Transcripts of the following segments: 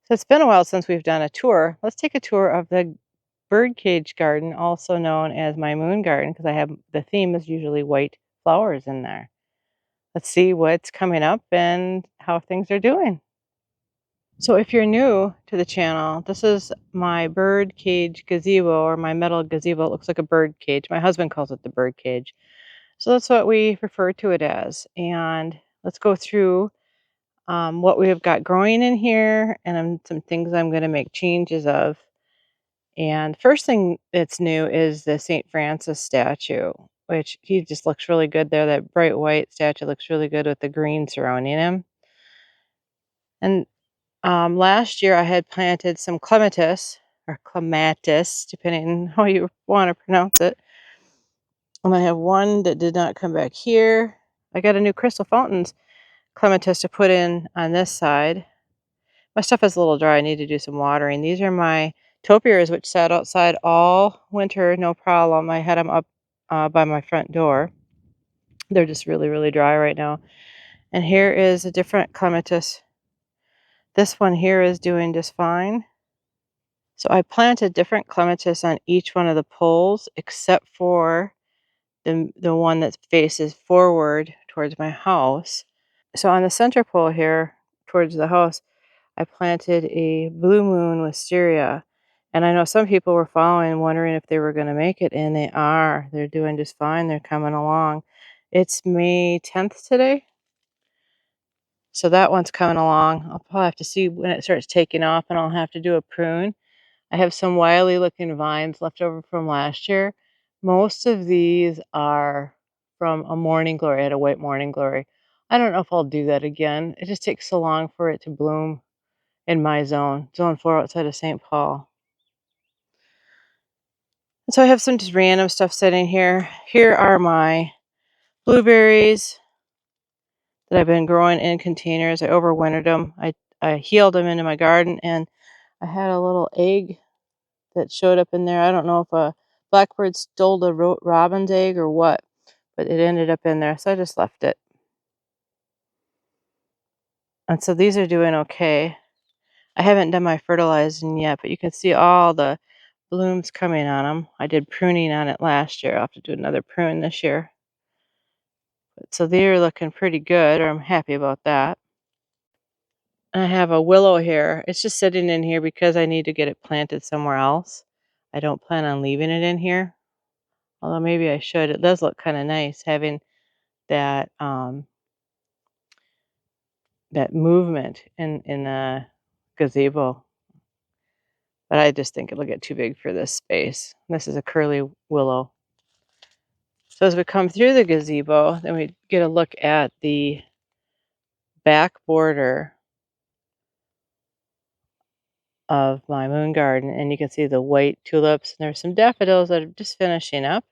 So it's been a while since we've done a tour. Let's take a tour of the birdcage garden, also known as my moon garden, because I have the theme is usually white flowers in there. Let's see what's coming up and how things are doing. So if you're new to the channel, this is my bird cage gazebo or my metal gazebo. It looks like a bird cage. My husband calls it the bird cage. So that's what we refer to it as. And let's go through what we have got growing in here and some things I'm going to make changes of. And first thing that's new is the St. Francis statue, which he just looks really good there. That bright white statue looks really good with the green surrounding him. And last year I had planted some clematis or clematis, depending on how you want to pronounce it. And I have one that did not come back here. I got a new Crystal Fountains clematis to put in on this side. My stuff is a little dry. I need to do some watering. These are my topiaries, which sat outside all winter, no problem. I had them up by my front door. They're just really, really dry right now. And here is a different clematis. This one here is doing just fine. So I planted different clematis on each one of the poles, except for the one that faces forward towards my house. So on the center pole here, towards the house, I planted a blue moon wisteria. And I know some people were following, wondering if they were going to make it, and they are. They're doing just fine. They're coming along. It's May 10th today. So that one's coming along. I'll probably have to see when it starts taking off, and I'll have to do a prune. I have some wily looking vines left over from last year. Most of these are from a morning glory. I had a white morning glory. I don't know if I'll do that again. It just takes so long for it to bloom in my zone 4 outside of St. Paul. And so I have some just random stuff sitting here. Here are my blueberries that I've been growing in containers. I overwintered them. I healed them into my garden, and I had a little egg that showed up in there. I don't know if a blackbird stole the robin's egg or what, but it ended up in there, so I just left it. And so these are doing okay. I haven't done my fertilizing yet, but you can see all the blooms coming on them. I did pruning on it last year. I'll have to do another prune this year. So they're looking pretty good, or I'm happy about that. I have a willow here. It's just sitting in here because I need to get it planted somewhere else. I don't plan on leaving it in here, although maybe I should. It does look kind of nice having that that movement in the gazebo. But I just think it'll get too big for this space. This is a curly willow. So as we come through the gazebo, then we get a look at the back border of my moon garden, and you can see the white tulips, and there's some daffodils that are just finishing up,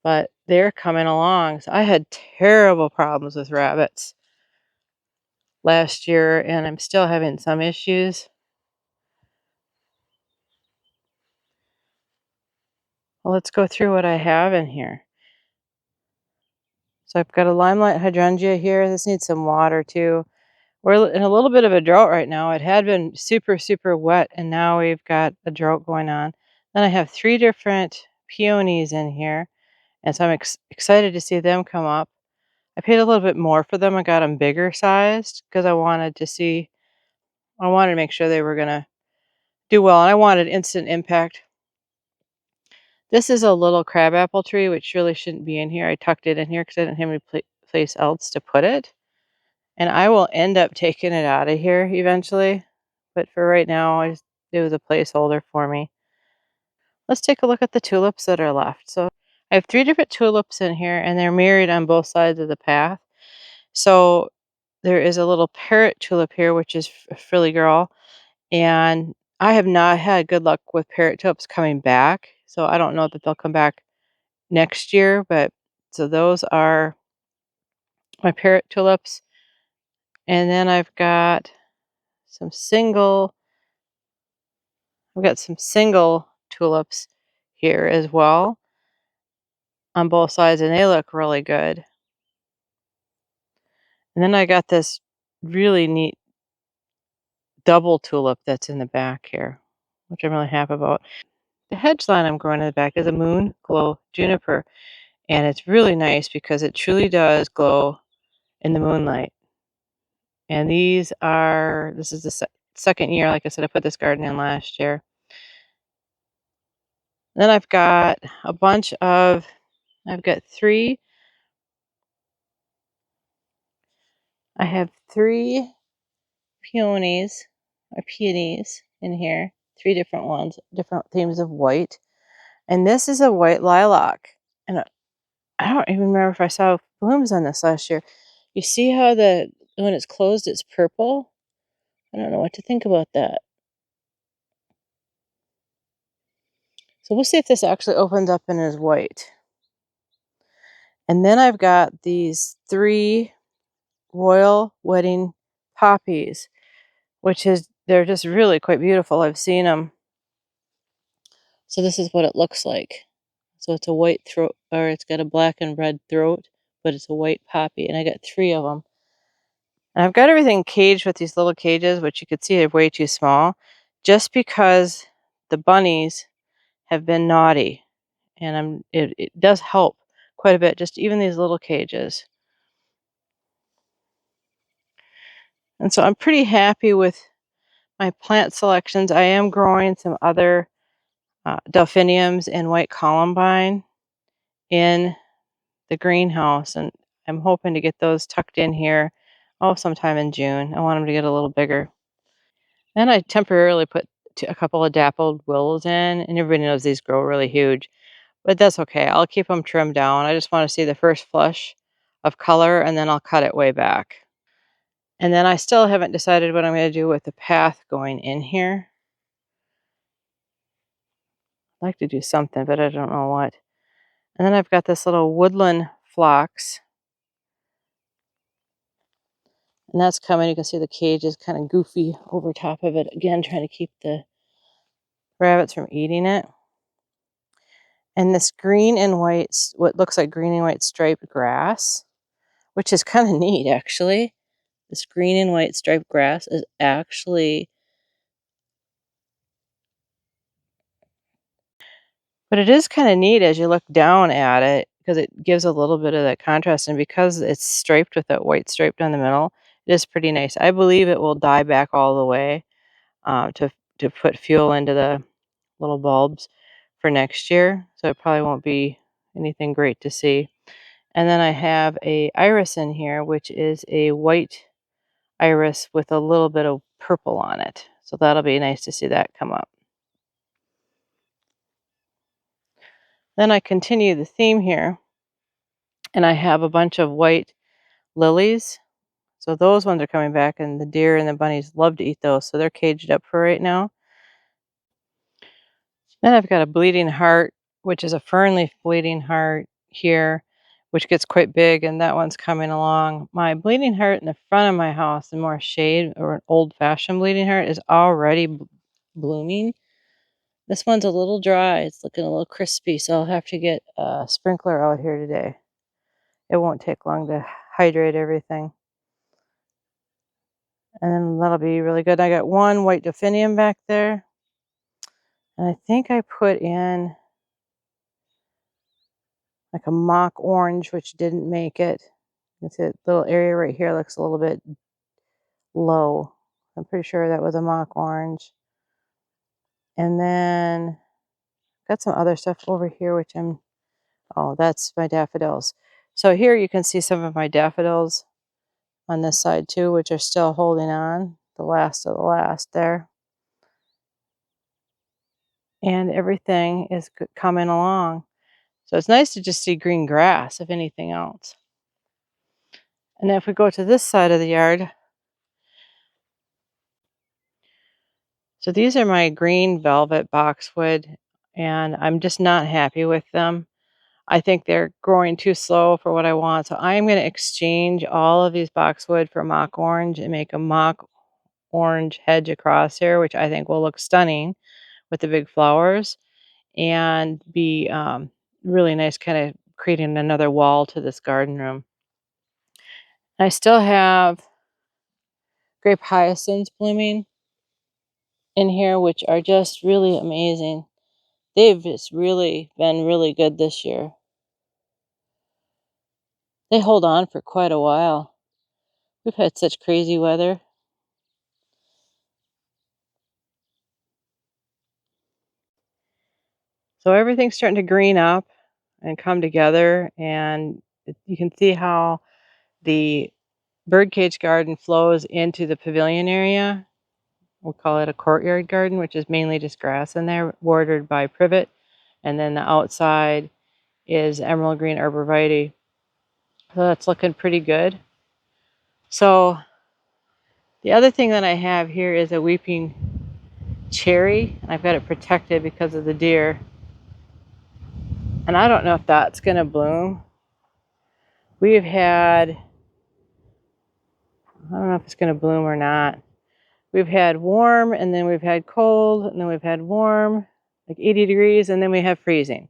but they're coming along. So I had terrible problems with rabbits last year, and I'm still having some issues. Well, let's go through what I have in here. So I've got a limelight hydrangea here. This needs some water too. We're in a little bit of a drought right now. It had been super, super wet, and now we've got a drought going on. Then I have 3 different peonies in here, and so I'm excited to see them come up. I paid a little bit more for them. I got them bigger sized because I wanted to make sure they were going to do well, and I wanted instant impact. This is a little crabapple tree, which really shouldn't be in here. I tucked it in here because I didn't have any place else to put it. And I will end up taking it out of here eventually. But for right now, it was a placeholder for me. Let's take a look at the tulips that are left. So I have 3 different tulips in here, and they're married on both sides of the path. So there is a little parrot tulip here, which is a frilly girl. And I have not had good luck with parrot tulips coming back. So I don't know that they'll come back next year. But so those are my parrot tulips. And then I've got some single tulips here as well on both sides, and they look really good. And then I got this really neat double tulip that's in the back here, which I'm really happy about. The hedge line I'm growing in the back is a Moonglow Juniper, and it's really nice because it truly does glow in the moonlight. And this is the second year, like I said, I put this garden in last year. Then I've got three, I have three peonies in here, three different ones, different themes of white. And this is a white lilac. And I don't even remember if I saw blooms on this last year. You see how when it's closed, it's purple? I don't know what to think about that. So we'll see if this actually opens up and is white. And then I've got these three royal wedding poppies, they're just really quite beautiful. I've seen them. So this is what it looks like. So it's a white throat, or it's got a black and red throat, but it's a white poppy. And I got three of them. And I've got everything caged with these little cages, which you could see are way too small, just because the bunnies have been naughty. And it does help quite a bit, just even these little cages. And so I'm pretty happy with my plant selections. I am growing some other delphiniums and white columbine in the greenhouse, and I'm hoping to get those tucked in here, sometime in June. I want them to get a little bigger. Then I temporarily put a couple of dappled willows in, and everybody knows these grow really huge, but that's okay. I'll keep them trimmed down. I just want to see the first flush of color, and then I'll cut it way back. And then I still haven't decided what I'm going to do with the path going in here. I'd like to do something, but I don't know what. And then I've got this little woodland phlox. And that's coming. You can see the cage is kind of goofy over top of it. Again, trying to keep the rabbits from eating it. And this green and white, what looks like green and white striped grass, which is kind of neat, actually. This green and white striped grass is actually, but it is kind of neat as you look down at it, because it gives a little bit of that contrast. And because it's striped with that white stripe down the middle, it is pretty nice. I believe it will die back all the way to put fuel into the little bulbs for next year. So it probably won't be anything great to see. And then I have a iris in here, which is a white iris with a little bit of purple on it. So that'll be nice to see that come up. Then I continue the theme here, and I have a bunch of white lilies. So those ones are coming back, and the deer and the bunnies love to eat those. So they're caged up for right now. Then I've got a bleeding heart, which is a fern leaf bleeding heart here, which gets quite big, and that one's coming along. My bleeding heart in the front of my house, the more shade, or an old-fashioned bleeding heart, is already blooming. This one's a little dry. It's looking a little crispy, so I'll have to get a sprinkler out here today. It won't take long to hydrate everything. And then that'll be really good. I got one white delphinium back there. And I think I put in like a mock orange, which didn't make it. It's a little area right here looks a little bit low. I'm pretty sure that was a mock orange. And then got some other stuff over here, which that's my daffodils. So here you can see some of my daffodils on this side too, which are still holding on, the last of the last there. And everything is coming along. So it's nice to just see green grass, if anything else. And if we go to this side of the yard, so these are my green velvet boxwood, and I'm just not happy with them. I think they're growing too slow for what I want. So I'm going to exchange all of these boxwood for mock orange and make a mock orange hedge across here, which I think will look stunning with the big flowers and be really nice, kind of creating another wall to this garden room. I still have grape hyacinths blooming. in here, which are just really amazing. They've just really been really good this year. They hold on for quite a while. We've had such crazy weather. So everything's starting to green up and come together, and you can see how the birdcage garden flows into the pavilion area. We'll call it a courtyard garden, which is mainly just grass in there, bordered by privet. And then the outside is emerald green arborvitae. So that's looking pretty good. So the other thing that I have here is a weeping cherry. I've got it protected because of the deer. And I don't know if that's going to bloom. We've had, I don't know if it's going to bloom or not. We've had warm, and then we've had cold, and then we've had warm, like 80 degrees, and then we have freezing.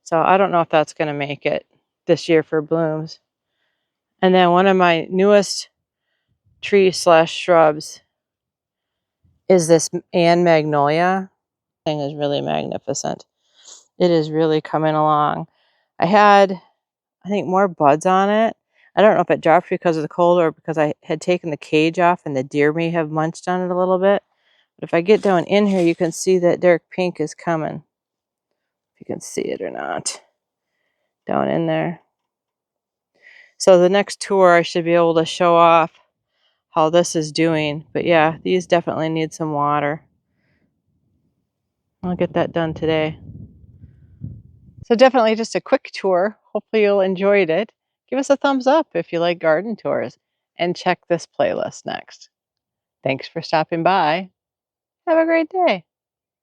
So I don't know if that's going to make it this year for blooms. And then one of my newest trees slash shrubs is this Ann magnolia. Thing is really magnificent. It is really coming along. I had, I think, more buds on it. I don't know if it dropped because of the cold or because I had taken the cage off and the deer may have munched on it a little bit. But if I get down in here, you can see that dark pink is coming. If you can see it or not. Down in there. So the next tour I should be able to show off how this is doing. But yeah, these definitely need some water. I'll get that done today. So definitely just a quick tour. Hopefully you'll enjoyed it. Give us a thumbs up if you like garden tours. And check this playlist next. Thanks for stopping by. Have a great day.